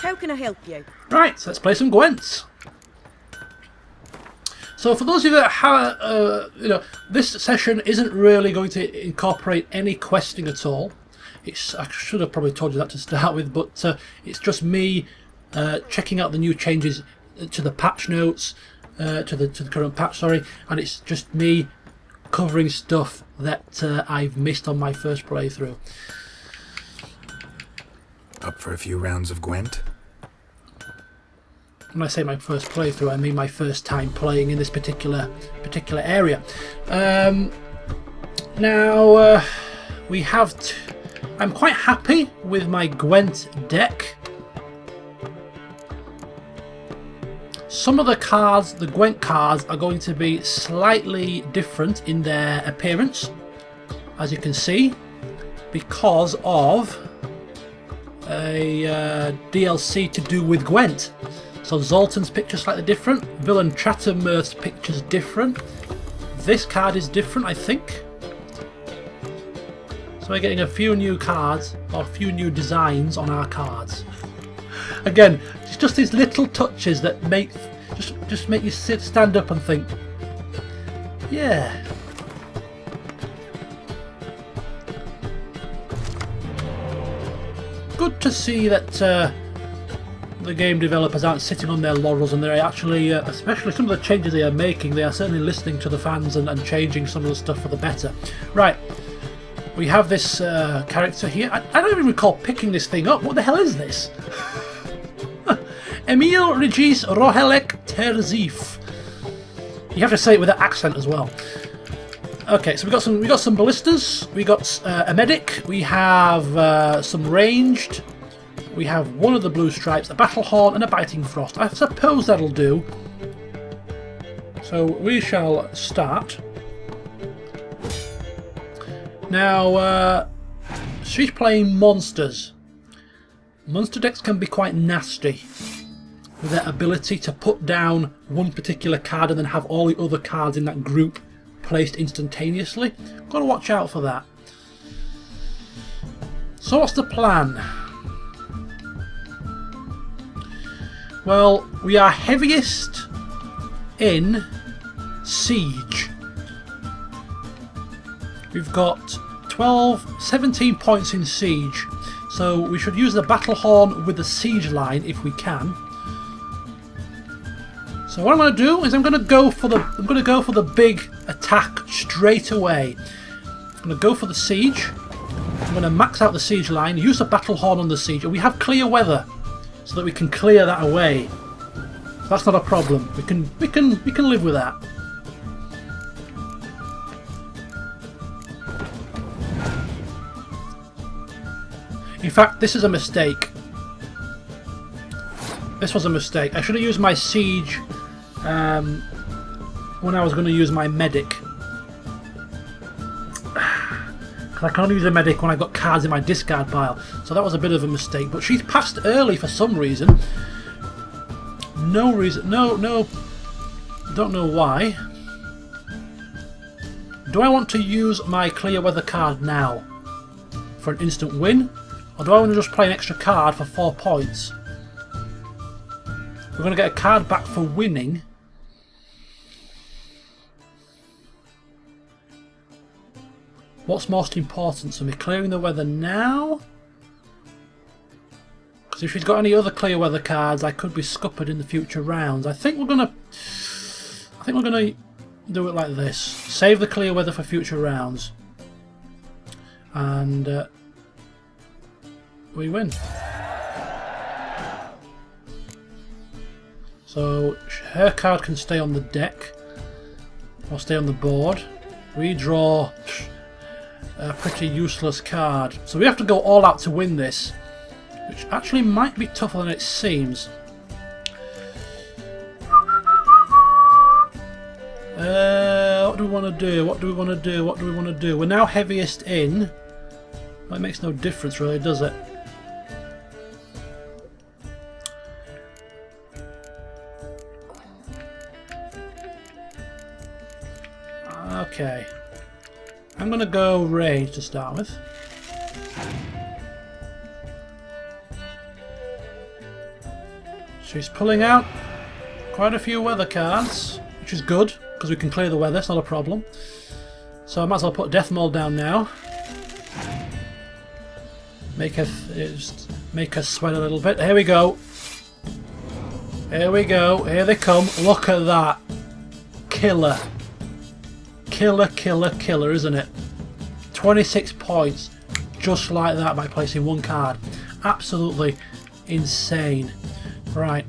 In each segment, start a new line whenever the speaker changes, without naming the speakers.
How can I help you?
Right, so let's play some Gwent. So for those of you that have, this session isn't really going to incorporate any questing at all. I should have probably told you that to start with, but it's just me checking out the new changes to the patch notes, to the current patch, sorry, and it's just me covering stuff that I've missed on my first playthrough.
Up for a few rounds of Gwent?
When I say my first playthrough, I mean my first time playing in this particular area. Now we have. I'm quite happy with my Gwent deck. Some of the cards, the Gwent cards, are going to be slightly different in their appearance, as you can see, because of a DLC to do with Gwent. So Zoltan's picture's slightly different, Villain Trattermirth's picture's different, this card is different, I think. So we're getting a few new cards, or a few new designs on our cards. Again, it's just these little touches that make just make you stand up and think, yeah. Good to see that the game developers aren't sitting on their laurels, and they're actually, especially some of the changes they are making, they are certainly listening to the fans and changing some of the stuff for the better. Right, we have this character here. I don't even recall picking this thing up. What the hell is this? Emil Regis Rohelek Terzif. You have to say it with an accent as well. Okay, so we got some ballistas, we got a medic, we have some ranged, we have one of the blue stripes, a battle horn, and a biting frost. I suppose that'll do. So we shall start. Now, she's playing monsters. Monster decks can be quite nasty with their ability to put down one particular card and then have all the other cards in that group placed instantaneously. Got to watch out for that. So what's the plan? Well, we are heaviest in Siege. We've got 17 points in Siege, so we should use the Battle Horn with the Siege line if we can. So what I'm going to do is I'm going to go for the big attack straight away. I'm going to go for the Siege. I'm going to max out the Siege line, use the Battle Horn on the Siege, and we have clear weather, so that we can clear that away. So that's not a problem. We can live with that. In fact, this is a mistake. This was a mistake. I should have used my Siege when I was going to use my medic. Because I can only use a medic when I've got cards in my discard pile. So that was a bit of a mistake. But she's passed early for some reason. No reason. No. Don't know why. Do I want to use my clear weather card now for an instant win? Or do I want to just play an extra card for 4 points? We're going to get a card back for winning. What's most important to me? Clearing the weather now? Because if she's got any other clear weather cards, I could be scuppered in the future rounds. I think we're gonna do it like this. Save the clear weather for future rounds. And we win. So her card can stay on the deck or stay on the board. We draw a pretty useless card. So we have to go all out to win this, which actually might be tougher than it seems. What do we want to do? What do we want to do? What do we want to do? We're now heaviest in. Well, it makes no difference really, does it? Okay. I'm going to go rage to start with. She's pulling out quite a few weather cards, which is good, because we can clear the weather, it's not a problem. So I might as well put Death Mold down now. Make her sweat a little bit. Here we go. Here we go. Here they come. Look at that. Killer. Killer, killer, killer, isn't it? 26 points. Just like that by placing one card. Absolutely insane. Right.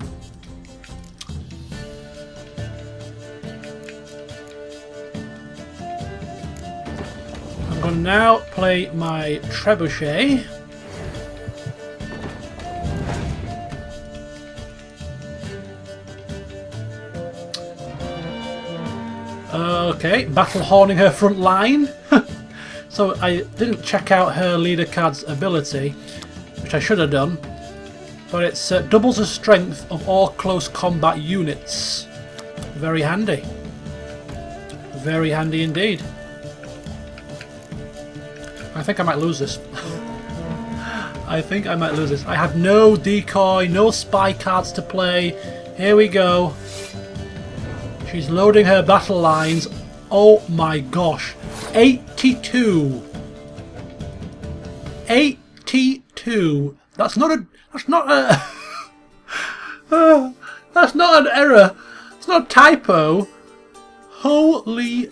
I'm going to now play my Trebuchet. Okay, battle horning her front line. So I didn't check out her leader card's ability, which I should have done. But it's doubles the strength of all close combat units. Very handy. Very handy indeed. I think I might lose this. I think I might lose this. I have no decoy, no spy cards to play. Here we go. She's loading her battle lines. Oh my gosh. 82. 82. That's not an error. It's not a typo. Holy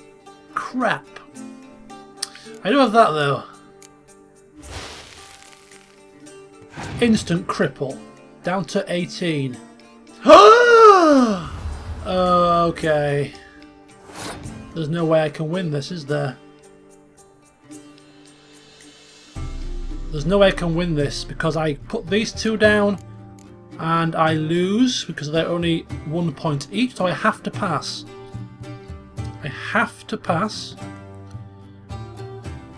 crap. I do have that though. Instant cripple. Down to 18. Okay. There's no way I can win this, is there? There's no way I can win this because I put these two down and I lose because they're only 1 point each, so I have to pass. I have to pass.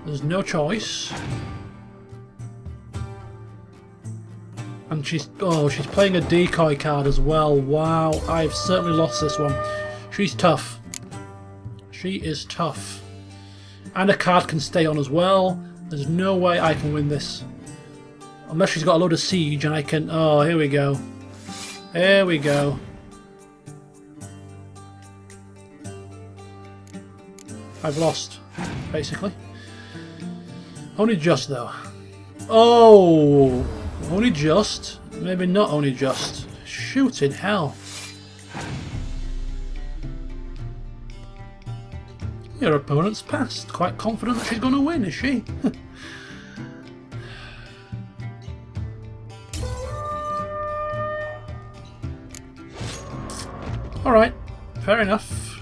There's no choice. And she's playing a decoy card as well. Wow, I've certainly lost this one. She's tough. She is tough. And a card can stay on as well. There's no way I can win this. Unless she's got a load of siege and I can... Oh, here we go. Here we go. I've lost, basically. Only just, though. Oh! Only just? Maybe not only just. Shooting hell. Your opponent's passed. Quite confident that she's going to win, is she? Alright, fair enough.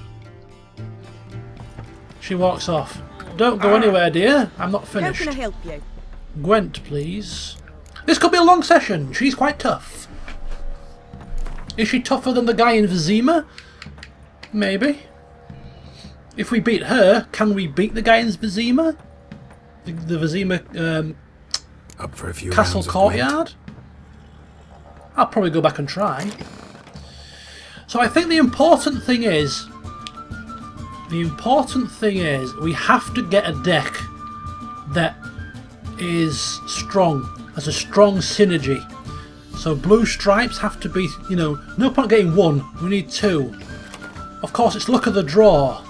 She walks off. Don't go anywhere, dear. I'm not finished.
How can I help you?
Gwent, please. This could be a long session. She's quite tough. Is she tougher than the guy in Vizima? Maybe. If we beat her, can we beat the guy in Vizima? The Vizima
Up for a few
castle
rounds of
courtyard? I'll probably go back and try. So I think the important thing is we have to get a deck that is strong, has a strong synergy. So blue stripes have to be, you know, no point getting one, we need two. Of course, it's luck of the draw.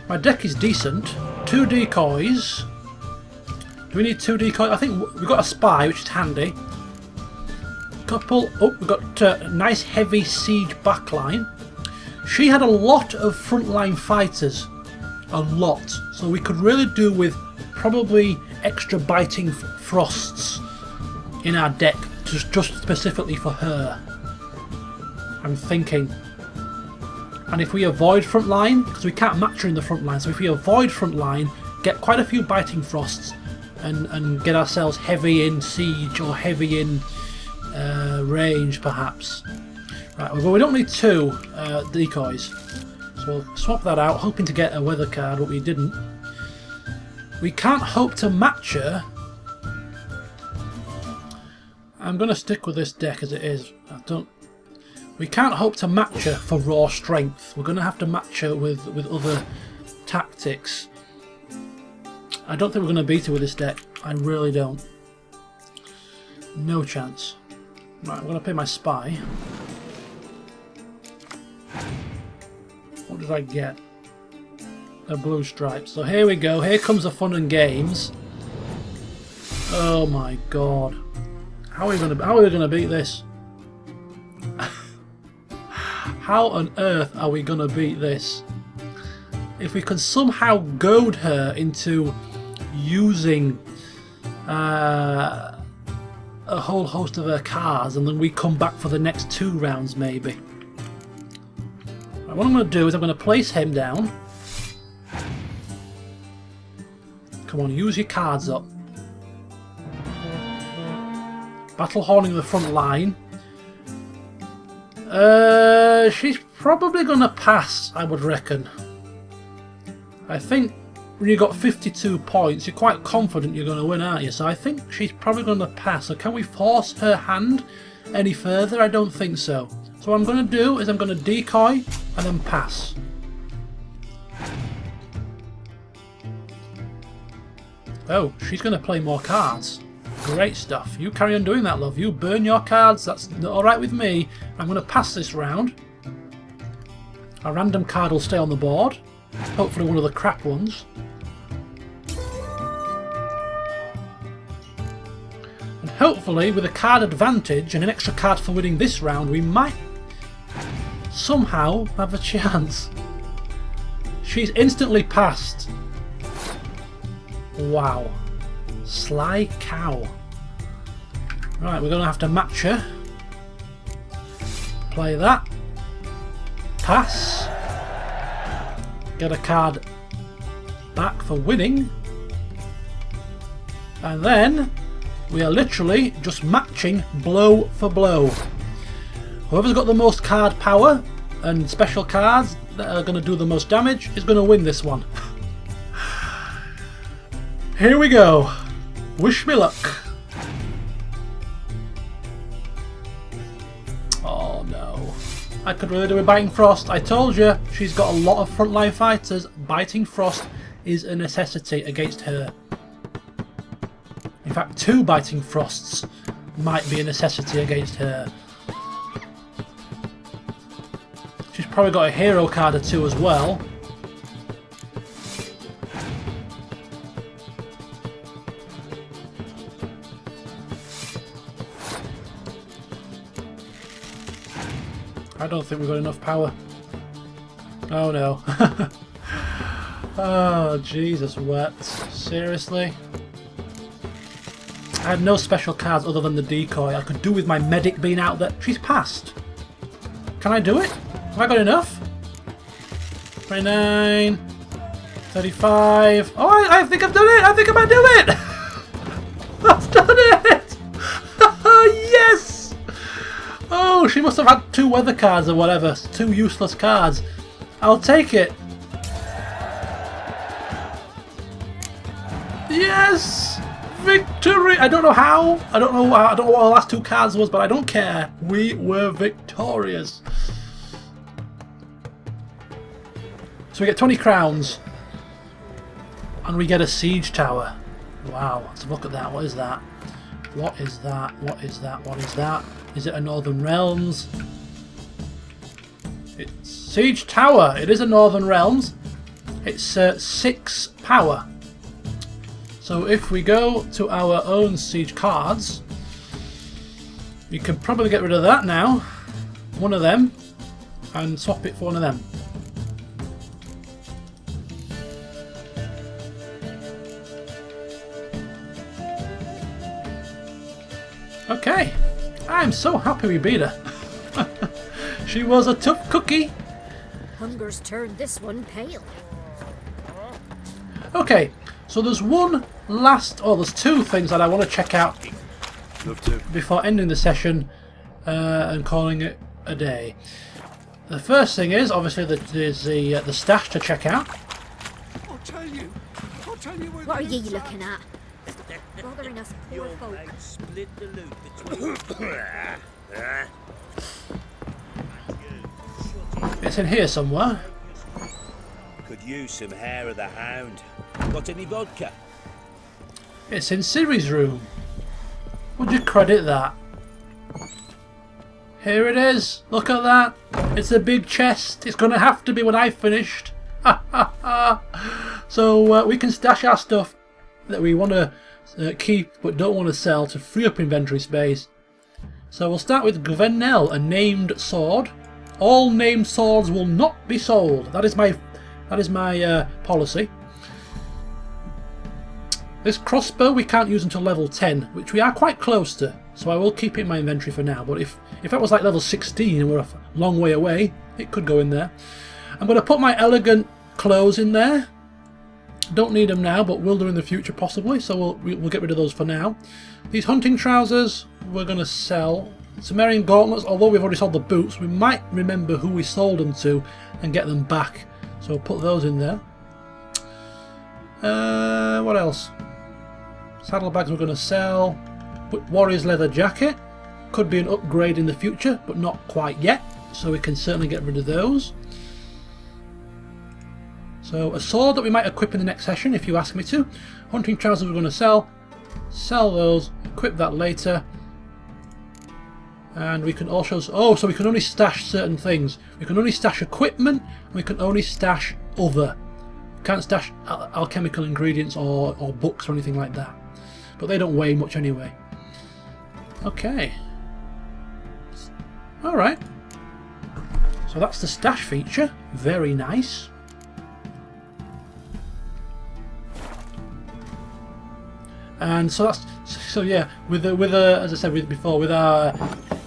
My deck is decent. 2 decoys. Do we need 2 decoys? I think we've got a spy, which is handy. Couple. Oh, we've got a nice heavy siege backline. She had a lot of frontline fighters. A lot. So we could really do with probably extra biting frosts in our deck, just specifically for her. I'm thinking. And if we avoid front line, because we can't match her in the front line, so if we avoid front line, get quite a few biting frosts, and get ourselves heavy in siege or heavy in range, perhaps. Right, well, we don't need 2 decoys, so we'll swap that out, hoping to get a weather card, but we didn't. We can't hope to match her. I'm going to stick with this deck as it is. We can't hope to match her for raw strength. We're going to have to match her with other tactics. I don't think we're going to beat her with this deck. I really don't. No chance. Right, I'm going to pay my spy. What did I get? A blue stripe. So here we go. Here comes the fun and games. Oh my god. How are we gonna beat this? How on earth are we gonna beat this? If we can somehow goad her into using a whole host of her cards, and then we come back for the next 2 rounds maybe. Right, what I'm going to do is I'm going to place him down. Come on, use your cards up. Battle horning the front line. She's probably going to pass, I would reckon. I think when you got 52 points, you're quite confident you're going to win, aren't you? So I think she's probably going to pass. So can we force her hand any further? I don't think so. So what I'm going to do is I'm going to decoy and then pass. Oh, she's going to play more cards. Great stuff. You carry on doing that, love. You burn your cards. That's alright with me. I'm going to pass this round. A random card will stay on the board. Hopefully one of the crap ones. And hopefully with a card advantage and an extra card for winning this round, we might somehow have a chance. She's instantly passed. Wow. Sly cow. Right, we're going to have to match her. Play that. Pass. Get a card back for winning. And then we are literally just matching blow for blow. Whoever's got the most card power and special cards that are going to do the most damage is going to win this one. Here we go. Wish me luck. Oh no. I could really do with Biting Frost. I told you, she's got a lot of frontline fighters. Biting Frost is a necessity against her. In fact, 2 Biting Frosts might be a necessity against her. She's probably got a hero card or 2 as well. I don't think we've got enough power. Oh no. Oh Jesus wept. Seriously? I had no special cards other than the decoy. I could do with my medic being out there. She's passed. Can I do it? Have I got enough? 29, 35. Oh, I think I've done it! I think I might do it! I've done it! Yes! Oh, she must have had 2 weather cards or whatever. 2 useless cards. I'll take it. Yes! Victory! I don't know how. I don't know what the last 2 cards was, but I don't care. We were victorious. So we get 20 crowns. And we get a siege tower. Wow, let's look at that. What is that? What is that? What is that? What is that? Is it a Northern Realms? It's Siege Tower. It is a Northern Realms. It's 6 power. So if we go to our own siege cards, we can probably get rid of that now. One of them. And swap it for one of them. Okay, I'm so happy we beat her. She was a tough cookie.
Hunger's turned this one pale.
Okay, so there's there's 2 things that I want to check out before ending the session and calling it a day. The first thing is obviously there's the stash to check out.
I'll tell you
What are ye looking at? Bothering us poor folk.
Split the loot between.
It's in here somewhere.
Could use some hair of the hound. Got any vodka?
It's in Siri's room. Would you credit that? Here it is. Look at that. It's a big chest. It's going to have to be when I've finished. So we can stash our stuff that we want to keep but don't want to sell to free up inventory space. So we'll start with Gwenel, a named sword. All named swords will not be sold. That is my policy. This crossbow we can't use until level 10, which we are quite close to, so I will keep it in my inventory for now. But if that was like level 16 and we're a long way away, it could go in there. I'm going to put my elegant clothes in there. Don't need them now, but will do in the future possibly, so we'll get rid of those for now. These hunting trousers we're going to sell. Sumerian gauntlets, although we've already sold the boots, we might remember who we sold them to and get them back. So we'll put those in there. What else? Saddlebags we're going to sell. Warrior's leather jacket. Could be an upgrade in the future, but not quite yet. So we can certainly get rid of those. So a sword that we might equip in the next session if you ask me to. Hunting trousers we're going to sell. Sell those. Equip that later. And we can also... Oh, so we can only stash certain things. We can only stash equipment. And we can only stash other. Can't stash alchemical ingredients or books or anything like that. But they don't weigh much anyway. Okay. Alright. So that's the stash feature. Very nice. And so that's... So yeah, with as I said before, with our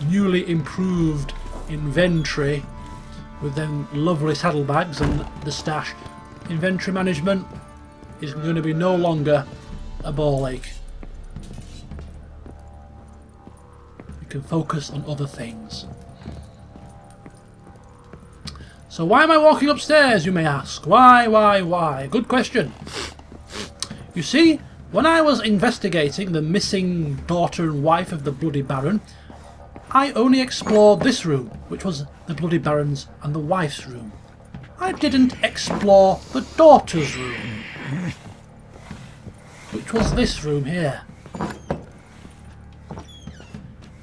newly improved inventory, with them lovely saddlebags and the stash, inventory management is going to be no longer a ball ache. We can focus on other things. So why am I walking upstairs, you may ask? Why? Good question. You see, when I was investigating the missing daughter and wife of the Bloody Baron, I only explored this room, which was the Bloody Baron's and the wife's room. I didn't explore the daughter's room, which was this room here.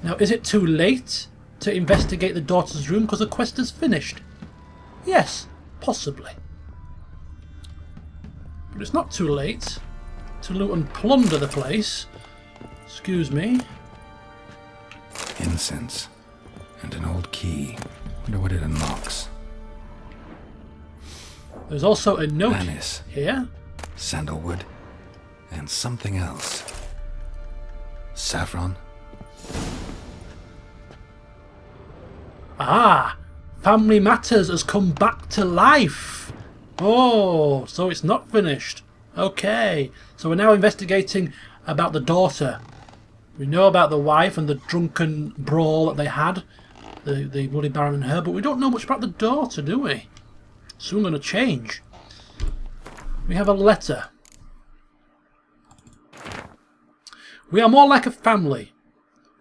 Now, is it too late to investigate the daughter's room because the quest is finished? Yes, possibly. But it's not too late to loot and plunder the place. Excuse me.
Incense. And an old key. Wonder what it unlocks.
There's also a note
Anise,
here.
sandalwood, and something else. Saffron.
Ah! Family Matters has come back to life! Oh, so it's not finished. Okay, so we're now investigating about the daughter. We know about the wife and the drunken brawl that they had, the Bloody Baron and her, but we don't know much about the daughter, do we? Soon going to change. We have a letter. We are more like a family.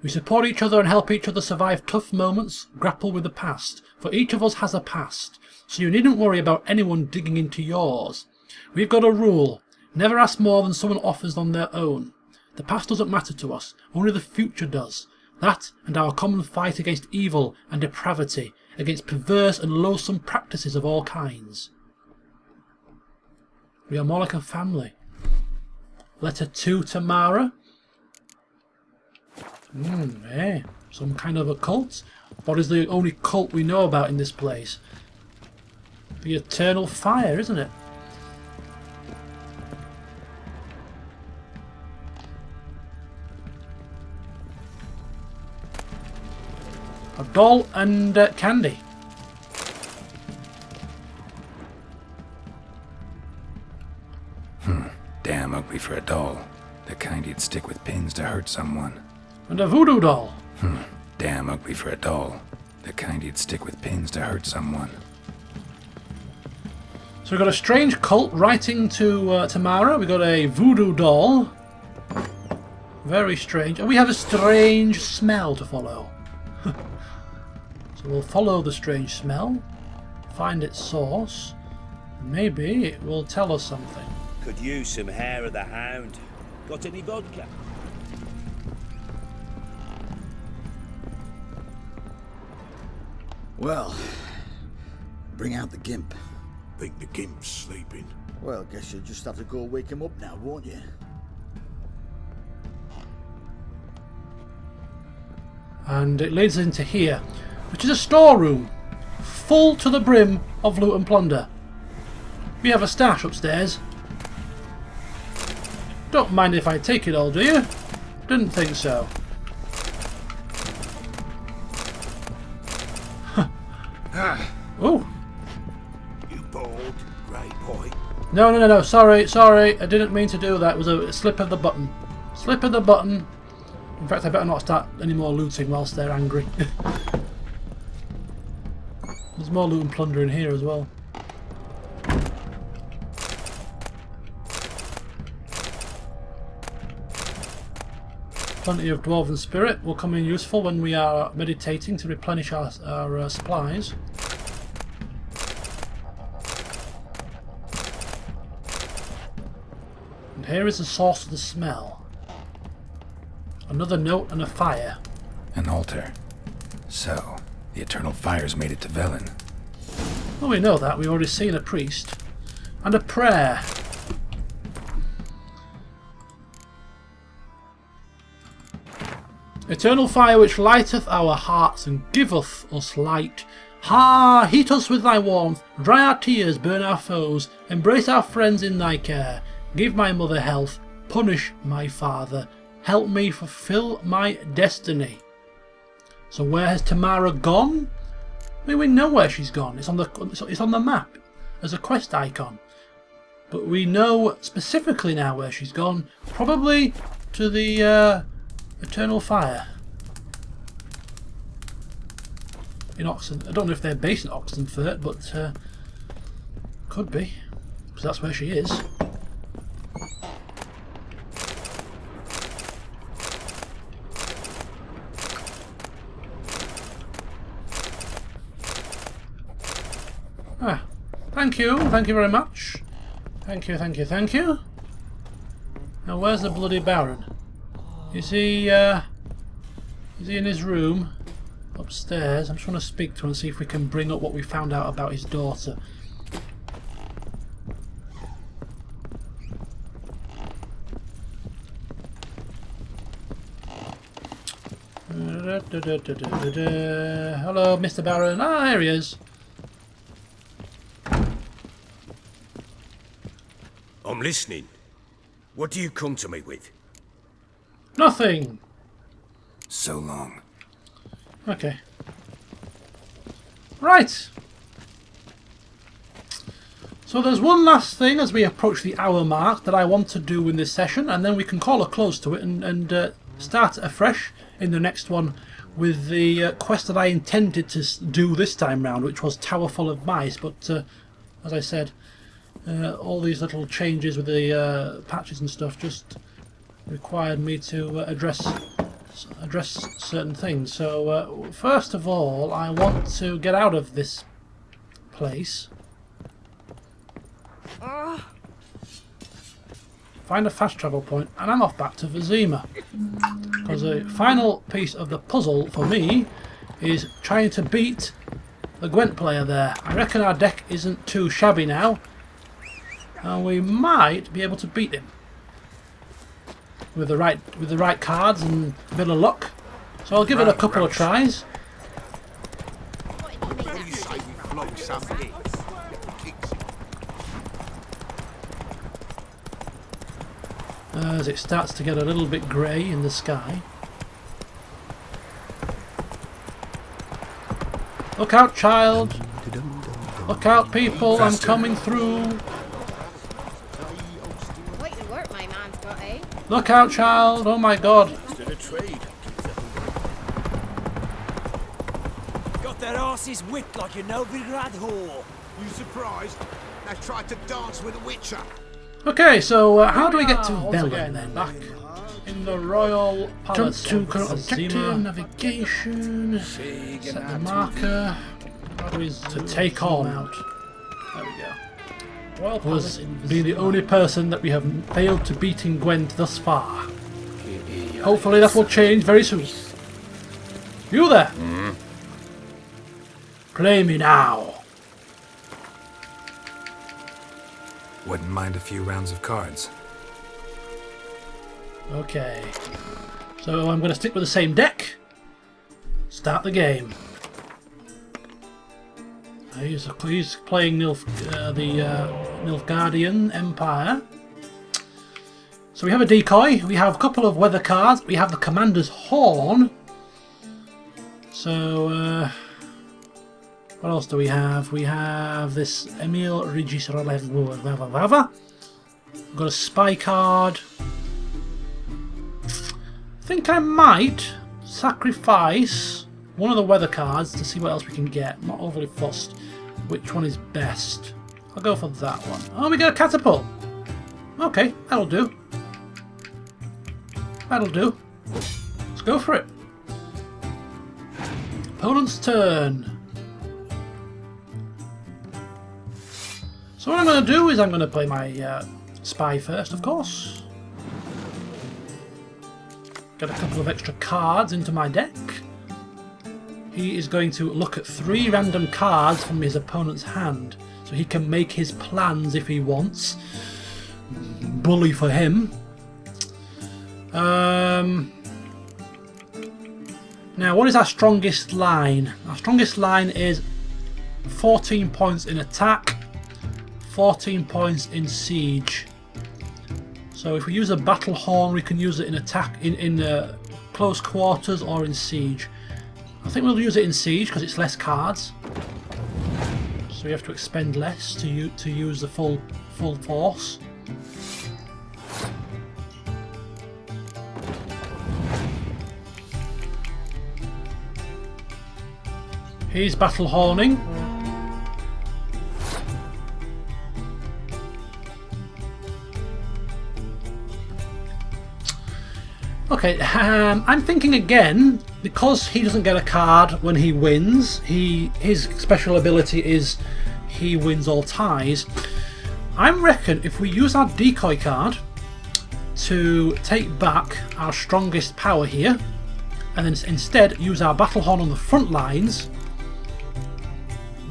We support each other and help each other survive tough moments, grapple with the past, for each of us has a past, so you needn't worry about anyone digging into yours. We've got a rule. Never ask more than someone offers on their own. The past doesn't matter to us, only the future does. That and our common fight against evil and depravity, against perverse and loathsome practices of all kinds. We are more like a family. Letter 2 to Mara. Hey, some kind of a cult? What is the only cult we know about in this place? The Eternal Fire, isn't it? A doll and candy.
Damn ugly for a doll. The kind you'd stick with pins to hurt someone.
And a voodoo doll.
Damn ugly for a doll. The kind you'd stick with pins to hurt someone.
So we've got a strange cult writing to Tamara. We've got a voodoo doll. Very strange. And we have a strange smell to follow. So we'll follow the strange smell. Find its source. Maybe it will tell us something.
Could use some hair of the hound. Got any vodka?
Well, bring out the gimp.
Think the gimp's sleeping.
Well, guess you'll just have to go wake him up now, won't you?
And it leads us into here, which is a storeroom, full to the brim of loot and plunder. We have a stash upstairs. Don't mind if I take it all, do you? Didn't think so. Oh.
You bold, grey boy.
No. Sorry. I didn't mean to do that. It was a slip of the button. Slip of the button. In fact, I better not start any more looting whilst they're angry. There's more loot and plunder in here as well. Plenty of dwarven spirit will come in useful when we are meditating to replenish our supplies. And here is the source of the smell. Another note and a fire.
An altar. So, the eternal fires made it to Velen.
Well, we know that. We've already seen a priest. And a prayer. Eternal fire which lighteth our hearts and giveth us light. Ha! Heat us with thy warmth, dry our tears, burn our foes, embrace our friends in thy care. Give my mother health, punish my father, help me fulfill my destiny. So where has Tamara gone? I mean, we know where she's gone. It's on the map as a quest icon. But we know specifically now where she's gone. Probably to the Eternal Fire in Oxen. I don't know if they're based in Oxenfurt, but could be, because that's where she is. Ah, thank you very much. Thank you. Now where's the bloody Baron? Is he in his room upstairs? I'm just going to speak to him and see if we can bring up what we found out about his daughter. Hello, Mr. Baron. Ah, there he is.
I'm listening. What do you come to me with?
Nothing.
So long.
Okay. Right. So there's one last thing as we approach the hour mark that I want to do in this session, and then we can call a close to it and start afresh in the next one with the quest that I intended to do this time round, which was Tower Full of Mice. But as I said, all these little changes with the patches and stuff just required me to address certain things. So first of all, I want to get out of this place, find a fast travel point, and I'm off back to Vizima, because the final piece of the puzzle for me is trying to beat the Gwent player there. I reckon our deck isn't too shabby now, and we might be able to beat him with the right cards and a bit of luck. So I'll give it a couple of tries. As it starts to get a little bit grey in the sky. Look out, child! Look out, people! I'm coming through! Look out, child! Oh my god!
Got their asses whipped like a Novigrad whore.
You surprised? They tried to dance with a witcher.
Okay, so how do we get to Velen then? Back in the Royal Palace. Jump to current objective, navigation, set the marker. To take on out. There we go. Was being the only person that we have failed to beat in Gwent thus far. Hopefully that will change very soon. You there? Play me now.
Wouldn't mind a few rounds of cards.
Okay. So I'm going to stick with the same deck. Start the game. He's playing the Nilfgaardian Empire. So we have a decoy, we have a couple of weather cards, we have the Commander's Horn. So, what else do we have? We have this Emil Regis Vava. We've got a spy card. I think I might sacrifice one of the weather cards to see what else we can get. I'm not overly fussed which one is best. I'll go for that one. Oh, we got a catapult. Okay, that'll do. That'll do. Let's go for it. Opponent's turn. So what I'm going to do is I'm going to play my spy first, of course. Get a couple of extra cards into my deck. He is going to look at 3 random cards from his opponent's hand, so he can make his plans if he wants. Bully for him. Now, what is our strongest line? Our strongest line is 14 points in attack, 14 points in siege. So if we use a battle horn, we can use it in attack, in close quarters or in siege. I think we'll use it in siege because it's less cards, so we have to expend less to use the full force. He's battle horning. Okay, I'm thinking again, because he doesn't get a card when he wins, his special ability is he wins all ties. I reckon if we use our decoy card to take back our strongest power here, and then instead use our battle horn on the front lines,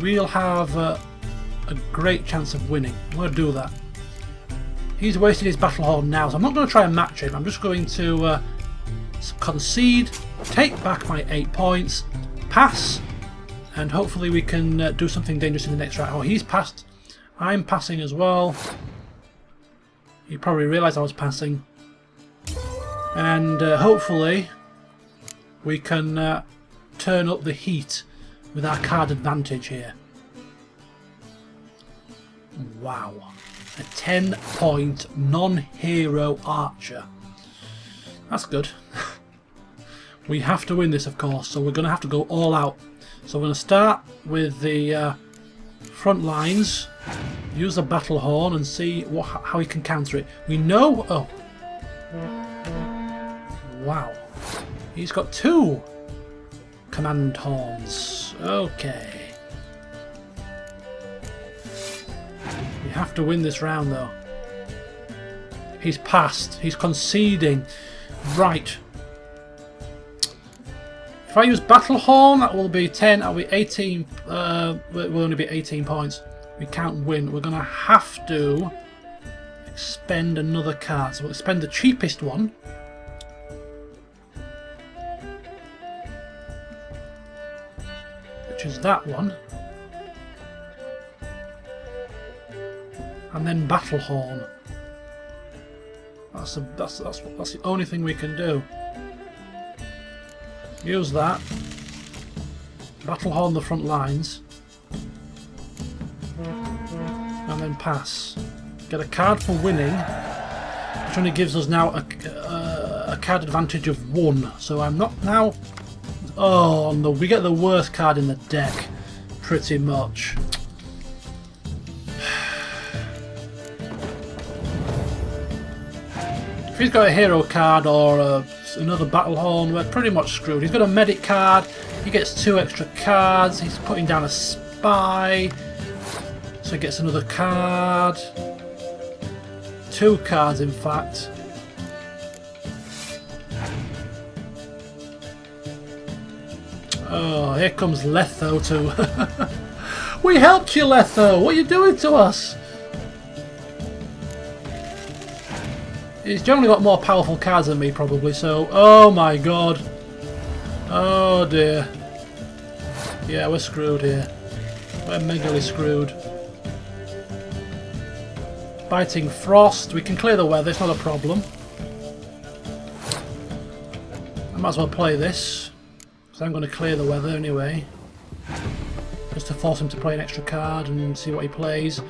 we'll have a great chance of winning. I'm going to do that. He's wasted his battle horn now, so I'm not going to try and match him. I'm just going to concede, take back my 8 points, pass, and hopefully we can do something dangerous in the next round. Oh, he's passed. I'm passing as well. He probably realised I was passing. And hopefully we can turn up the heat with our card advantage here. Wow. A 10-point non-hero archer. That's good. We have to win this, of course, so we're going to have to go all out. So we're going to start with the front lines, use the battle horn and see how he can counter it. We know... Oh. Wow. He's got 2 command horns. Okay. We have to win this round, though. He's passed. He's conceding. Right. If I use Battle Horn, that will be 10. That'll be 18. It will only be 18 points. We can't win. We're going to have to expend another card. So we'll expend the cheapest one. Which is that one. And then Battle Horn. That's the only thing we can do. Use that. Battle horn the front lines. And then pass. Get a card for winning, which only gives us now a card advantage of 1. So I'm not now... Oh no, we get the worst card in the deck, pretty much. If he's got a hero card or another battle horn, we're pretty much screwed. He's got a medic card, he gets 2 extra cards, he's putting down a spy, so he gets another card. 2 cards, in fact. Oh, here comes Letho too. We helped you, Letho. What are you doing to us? He's generally got more powerful cards than me, probably. So, oh my god. Oh dear. Yeah, we're screwed here. We're megally screwed. Biting Frost. We can clear the weather. It's not a problem. I might as well play this, because I'm going to clear the weather anyway. Just to force him to play an extra card and see what he plays.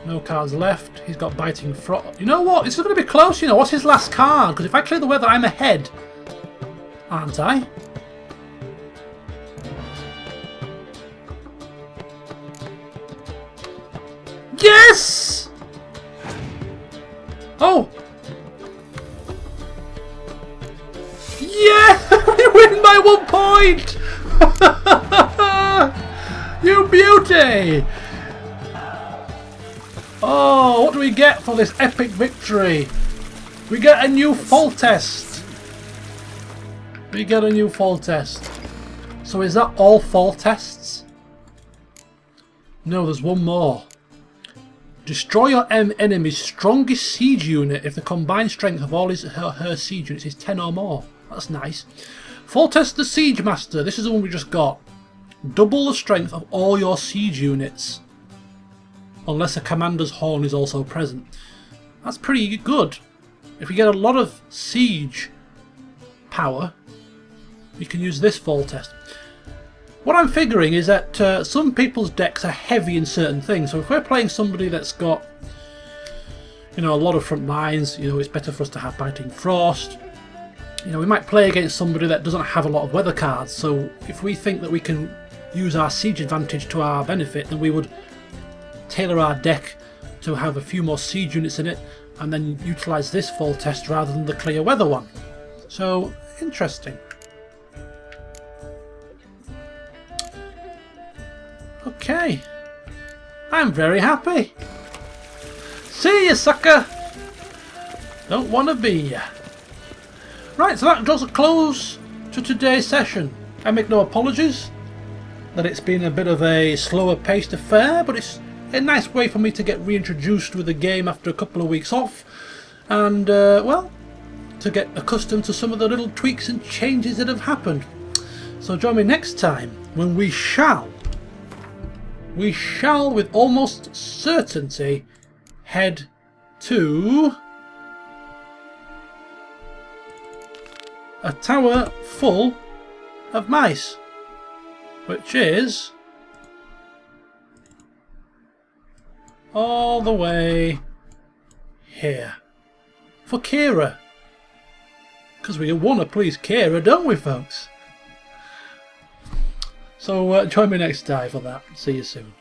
No cards left. He's got Biting Frost. You know what? This is going to be close, you know. What's his last card? Because if I clear the weather, I'm ahead. Aren't I? Yes! Oh! Yeah! We win by 1 point! You beauty! Oh, what do we get for this epic victory? We get a new fall test. We get a new fall test. So is that all fall tests? No, there's one more. Destroy your enemy's strongest siege unit if the combined strength of all her siege units is 10 or more. That's nice. Fall test the Siege Master. This is the one we just got. Double the strength of all your siege units. Unless a commander's horn is also present. That's pretty good. If we get a lot of siege power, we can use this fall test. What I'm figuring is that some people's decks are heavy in certain things. So if we're playing somebody that's got, you know, a lot of front lines, you know, it's better for us to have Biting Frost. You know, we might play against somebody that doesn't have a lot of weather cards. So if we think that we can use our siege advantage to our benefit, then we would tailor our deck to have a few more siege units in it and then utilise this fall test rather than the clear weather one. So, interesting. Okay. I'm very happy. See ya, sucker! Don't want to be ya. Right, so that draws a close to today's session. I make no apologies that it's been a bit of a slower paced affair, but it's a nice way for me to get reintroduced with the game after a couple of weeks off and, well, to get accustomed to some of the little tweaks and changes that have happened. So join me next time when we shall with almost certainty head to a tower full of mice, which is all the way here for Kira, because we want to please Kira, don't we, folks? So join me next time for that. See you soon.